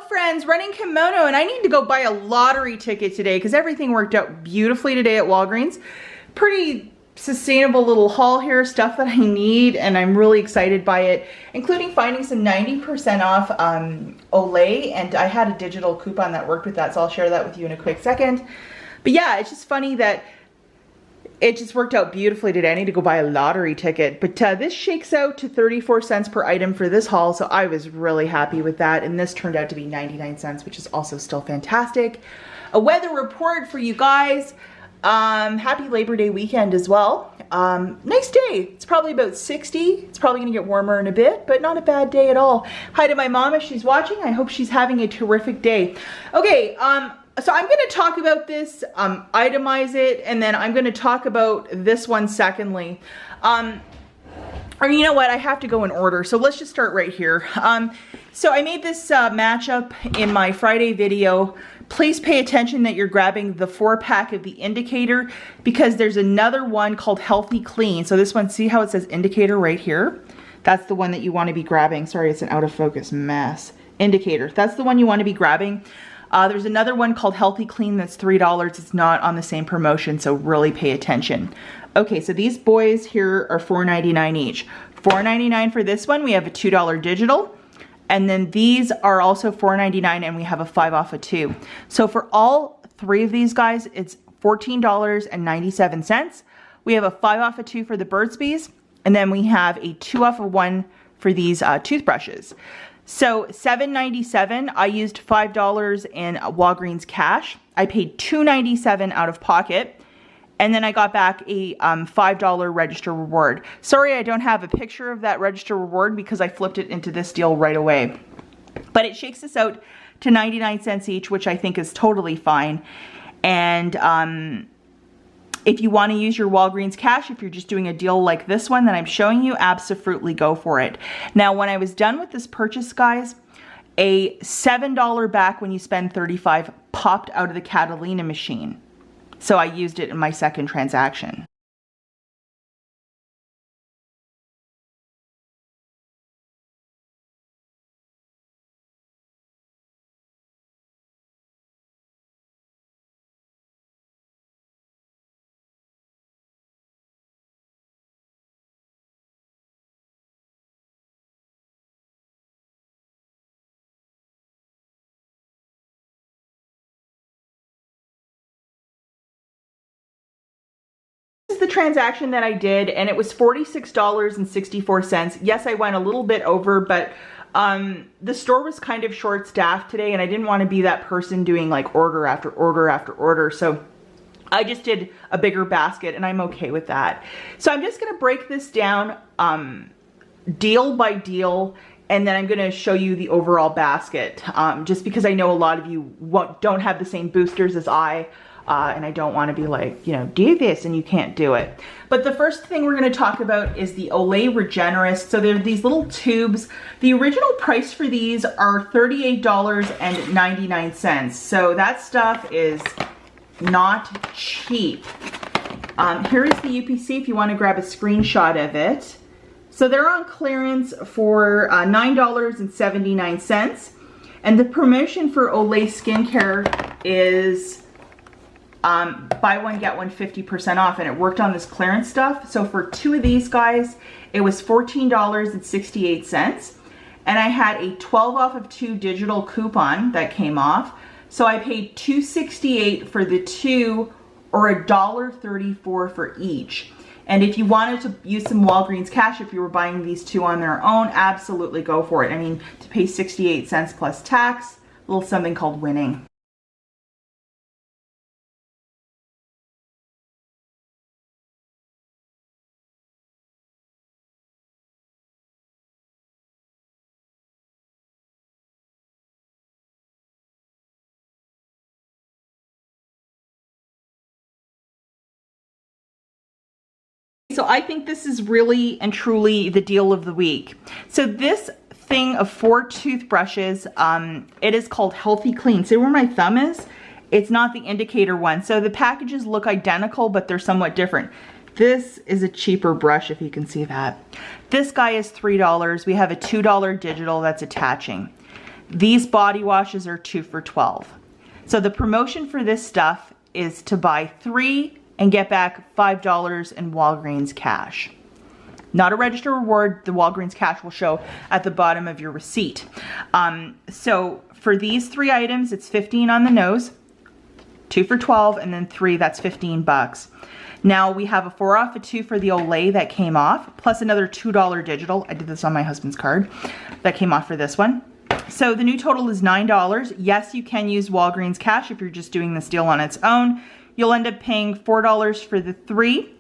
friends, running kimono, and I need to go buy a lottery ticket today because everything worked out beautifully today at Walgreens. Pretty sustainable little haul here, stuff that I need, and I'm really excited by it, including finding some 90% off OLAY, and I had a digital coupon that worked with that, so I'll share that with you in a quick second. But yeah, it's just funny that it just worked out beautifully today. I need to go buy a lottery ticket. But this shakes out to 34 cents per item for this haul, so I was really happy with that. And this turned out to be 99 cents, which is also still fantastic. A weather report for you guys. Happy Labor Day weekend as well. Nice day. It's probably about 60. It's probably gonna get warmer in a bit, but not a bad day at all. Hi to my mom if she's watching. I hope she's having a terrific day. Okay, so I'm going to talk about this, itemize it, and then I'm going to talk about this one secondly. Or you know what, I have to go in order, so let's just start right here. So I made this matchup in my Friday video. Please pay attention that you're grabbing the 4-pack of the indicator because there's another one called Healthy Clean. So this one, see how it says indicator right here? That's the one that you want to be grabbing. Sorry, it's an out of focus mess. Indicator, that's the one you want to be grabbing. There's another one called Healthy Clean that's $3. It's not on the same promotion, so really pay attention. Okay, so these boys here are $4.99 each. $4.99 for this one. We have a $2 digital. And then these are also $4.99 and we have a 5 off of 2. So for all 3 of these guys, it's $14.97. We have a 5 off of 2 for the Burt's Bees. And then we have a 2 off of 1 for these toothbrushes. So $7.97, I used $5 in Walgreens cash. I paid $2.97 out of pocket. And then I got back a $5 register reward. Sorry, I don't have a picture of that register reward because I flipped it into this deal right away. But it shakes us out to 99 cents each, which I think is totally fine. And if you want to use your Walgreens cash, if you're just doing a deal like this one that I'm showing you, absolutely go for it. Now, when I was done with this purchase, guys, a $7 back when you spend $35 popped out of the Catalina machine. So I used it in my second transaction. The transaction that I did, and it was $46.64. Yes, I went a little bit over, but the store was kind of short staffed today and I didn't want to be that person doing like order after order after order, so I just did a bigger basket and I'm okay with that. So I'm just going to break this down deal by deal, and then I'm going to show you the overall basket, just because I know a lot of you don't have the same boosters as I. And I don't want to be like, you know, do this and you can't do it. But the first thing we're going to talk about is the OLAY Regenerist. So they're these little tubes. The original price for these are $38.99. So that stuff is not cheap. Here is the UPC if you want to grab a screenshot of it. So they're on clearance for $9.79. And the promotion for OLAY skincare is buy one, get one 50% off, and it worked on this clearance stuff. So for 2 of these guys, it was $14.68. And I had a 12 off of 2 digital coupon that came off. So I paid $2.68 for the 2 or $1.34 for each. And if you wanted to use some Walgreens cash, if you were buying these 2 on their own, absolutely go for it. I mean, to pay 68 cents plus tax, a little something called winning. So I think this is really and truly the deal of the week. So this thing of 4 toothbrushes, it is called Healthy Clean. See where my thumb is? It's not the indicator one. So the packages look identical, but they're somewhat different. This is a cheaper brush, if you can see that. This guy is $3. We have a $2 digital that's attaching. These body washes are 2 for $12. So the promotion for this stuff is to buy 3 and get back $5 in Walgreens cash. Not a register reward. The Walgreens cash will show at the bottom of your receipt. So for these 3 items, it's 15 on the nose, 2 for $12, and then 3, that's 15 bucks. Now we have a 4 off a 2 for the Olay that came off, plus another $2 digital. I did this on my husband's card. That came off for this one. So the new total is $9. Yes, you can use Walgreens cash if you're just doing this deal on its own. You'll end up paying $4 for the 3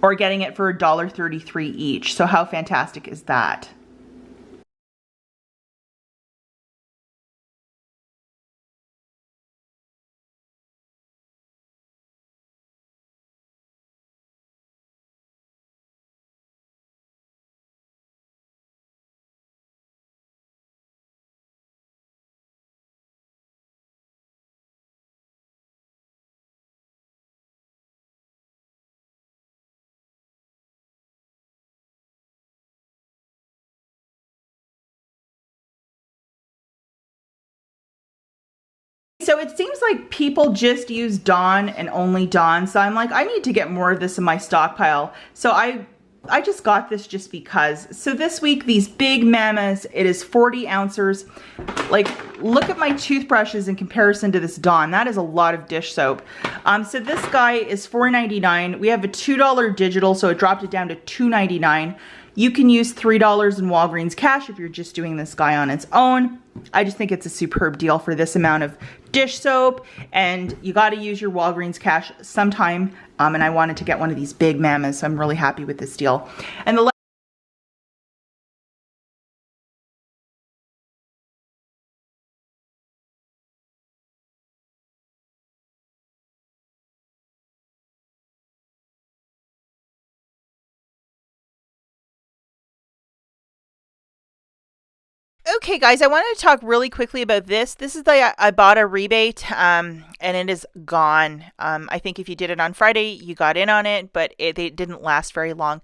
or getting it for $1.33 each. So how fantastic is that? So it seems like people just use Dawn and only Dawn. So I'm like, I need to get more of this in my stockpile. So I just got this just because. So this week, these big mamas, it is 40 ounces. Like, look at my toothbrushes in comparison to this Dawn. That is a lot of dish soap. So this guy is $4.99. We have a $2 digital, so it dropped it down to $2.99. You can use $3 in Walgreens cash if you're just doing this guy on its own. I just think it's a superb deal for this amount of dish soap, and you got to use your Walgreens cash sometime. And I wanted to get one of these big mamas, so I'm really happy with this deal. And the Okay guys, I wanted to talk really quickly about this. This is the IBOTTA rebate, and it is gone. I think if you did it on Friday, you got in on it, but it didn't last very long.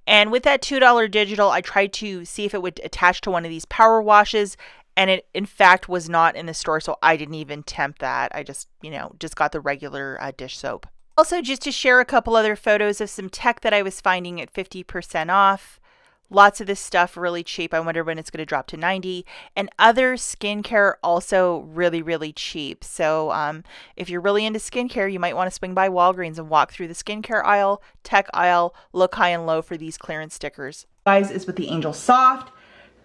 And with that $2 digital, I tried to see if it would attach to one of these power washes, and it in fact was not in the store, so I didn't even tempt that. I just, just got the regular dish soap. Also, just to share a couple other photos of some tech that I was finding at 50% off. Lots of this stuff really cheap. I wonder when it's going to drop to 90. And other skincare also really, really cheap. So if you're really into skincare, you might want to swing by Walgreens and walk through the skincare aisle, tech aisle, look high and low for these clearance stickers. Guys, is with the Angel Soft.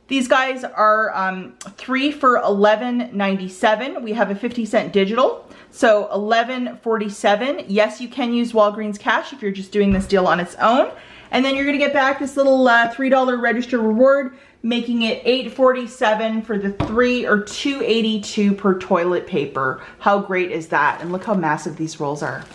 These guys are 3 for $11.97. We have a 50-cent digital. So $11.47. Yes, you can use Walgreens cash if you're just doing this deal on its own. And then you're going to get back this little $3 register reward, making it $8.47 for the 3 or $2.82 per toilet paper. How great is that? And look how massive these rolls are.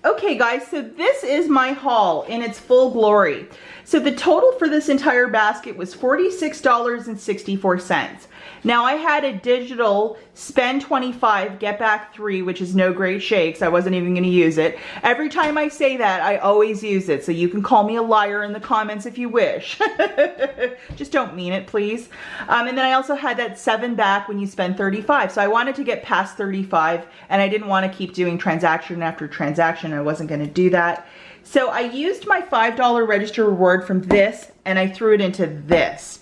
Okay guys, so this is my haul in its full glory. So the total for this entire basket was $46.64. Now I had a digital spend 25, get back 3, which is no great shakes. I wasn't even going to use it. Every time I say that, I always use it. So you can call me a liar in the comments if you wish. Just don't mean it, please. And then I also had that 7 back when you spend 35. So I wanted to get past 35, and I didn't want to keep doing transaction after transaction. I wasn't going to do that. So I used my $5 register reward from this, and I threw it into this.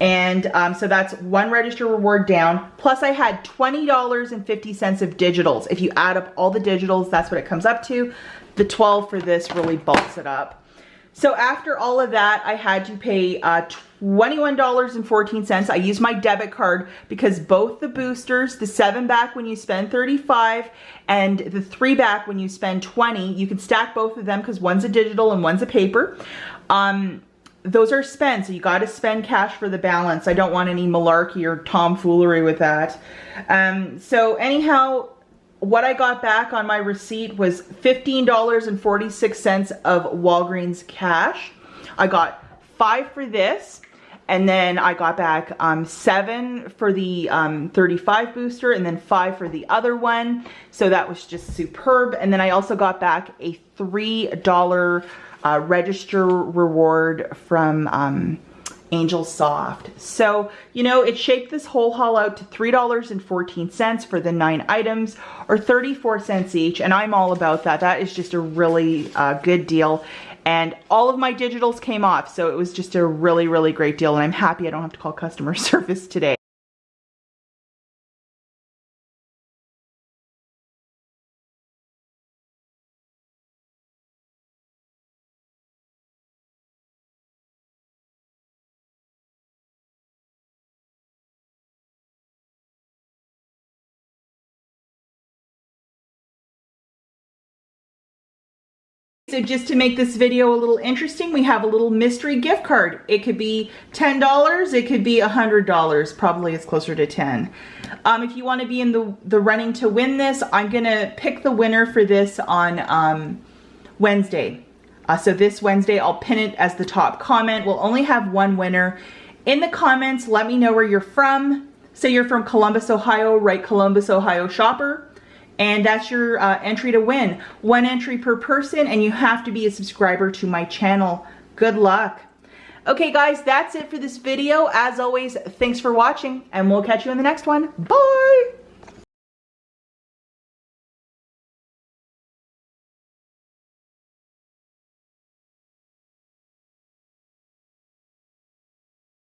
And so that's 1 register reward down. Plus I had $20.50 of digitals. If you add up all the digitals, that's what it comes up to. The 12 for this really bulks it up. So after all of that, I had to pay $21.14. I used my debit card because both the boosters, the 7 back when you spend 35 and the 3 back when you spend 20, you can stack both of them because one's a digital and one's a paper. Those are spent, so you got to spend cash for the balance. I don't want any malarkey or tomfoolery with that. So anyhow, what I got back on my receipt was $15.46 of Walgreens cash. I got 5 for this, and then I got back 7 for the 35 booster, and then 5 for the other one. So that was just superb. And then I also got back a $3 register reward from Angel Soft. So, you know, it shaped this whole haul out to $3.14 for the 9 items, or 34 cents each, and I'm all about that. That is just a really good deal. And all of my digitals came off, so it was just a really, really great deal, and I'm happy I don't have to call customer service today. So just to make this video a little interesting, we have a little mystery gift card. It could be $10, it could be $100, probably it's closer to 10. If you want to be in the running to win this, I'm gonna pick the winner for this on Wednesday. So this Wednesday, I'll pin it as the top comment. We'll only have one winner. In the comments, let me know where you're from. Say you're from Columbus, Ohio, write Columbus, Ohio shopper. And that's your entry to win. 1 entry per person, and you have to be a subscriber to my channel. Good luck. Okay guys, that's it for this video. As always, thanks for watching, and we'll catch you in the next one. Bye!